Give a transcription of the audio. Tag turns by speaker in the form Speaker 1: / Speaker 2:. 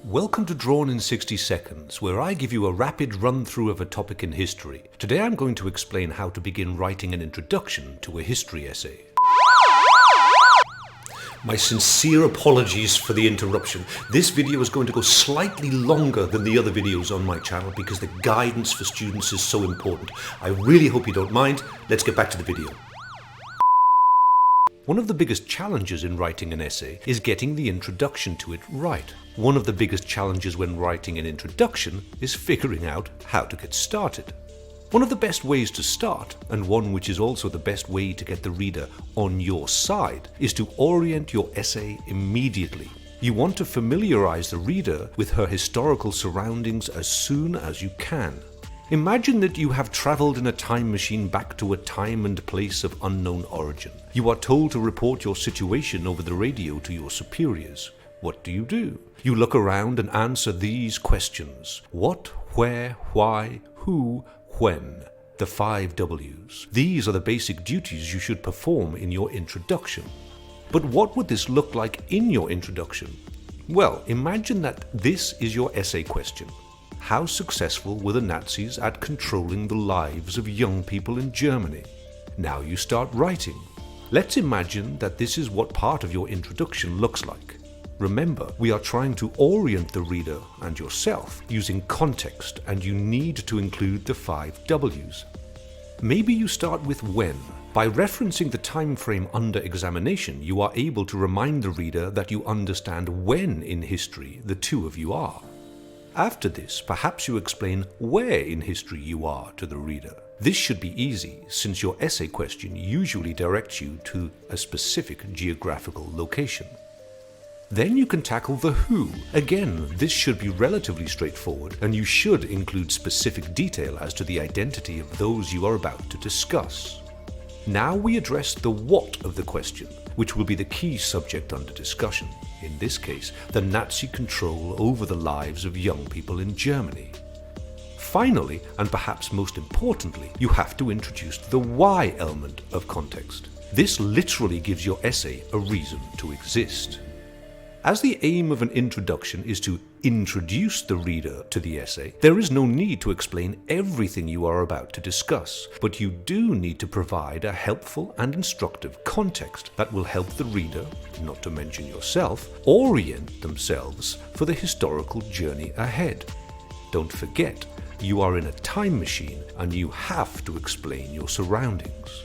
Speaker 1: Welcome to Drawn in 60 Seconds, where I give you a rapid run-through of a topic in history. Today I'm going to explain how to begin writing an introduction to a history essay. My sincere apologies for the interruption. This video is going to go slightly longer than the other videos on my channel because the guidance for students is so important. I really hope you don't mind. Let's get back to the video. One of the biggest challenges in writing an essay is getting the introduction to it right. One of the biggest challenges when writing an introduction is figuring out how to get started. One of the best ways to start, and one which is also the best way to get the reader on your side, is to orient your essay immediately. You want to familiarize the reader with her historical surroundings as soon as you can. Imagine that you have traveled in a time machine back to a time and place of unknown origin. You are told to report your situation over the radio to your superiors. What do? You look around and answer these questions. What, where, why, who, when. The 5 W's. These are the basic duties you should perform in your introduction. But what would this look like in your introduction? Well, imagine that this is your essay question. How successful were the Nazis at controlling the lives of young people in Germany? Now you start writing. Let's imagine that this is what part of your introduction looks like. Remember, we are trying to orient the reader and yourself using context, and you need to include the 5 W's. Maybe you start with when. By referencing the time frame under examination, you are able to remind the reader that you understand when in history the two of you are. After this, perhaps you explain where in history you are to the reader. This should be easy, since your essay question usually directs you to a specific geographical location. Then you can tackle the who. Again, this should be relatively straightforward, and you should include specific detail as to the identity of those you are about to discuss. Now we address the what of the question, which will be the key subject under discussion. In this case, the Nazi control over the lives of young people in Germany. Finally, and perhaps most importantly, you have to introduce the why element of context. This literally gives your essay a reason to exist. As the aim of an introduction is to introduce the reader to the essay, there is no need to explain everything you are about to discuss, but you do need to provide a helpful and instructive context that will help the reader, not to mention yourself, orient themselves for the historical journey ahead. Don't forget, you are in a time machine and you have to explain your surroundings.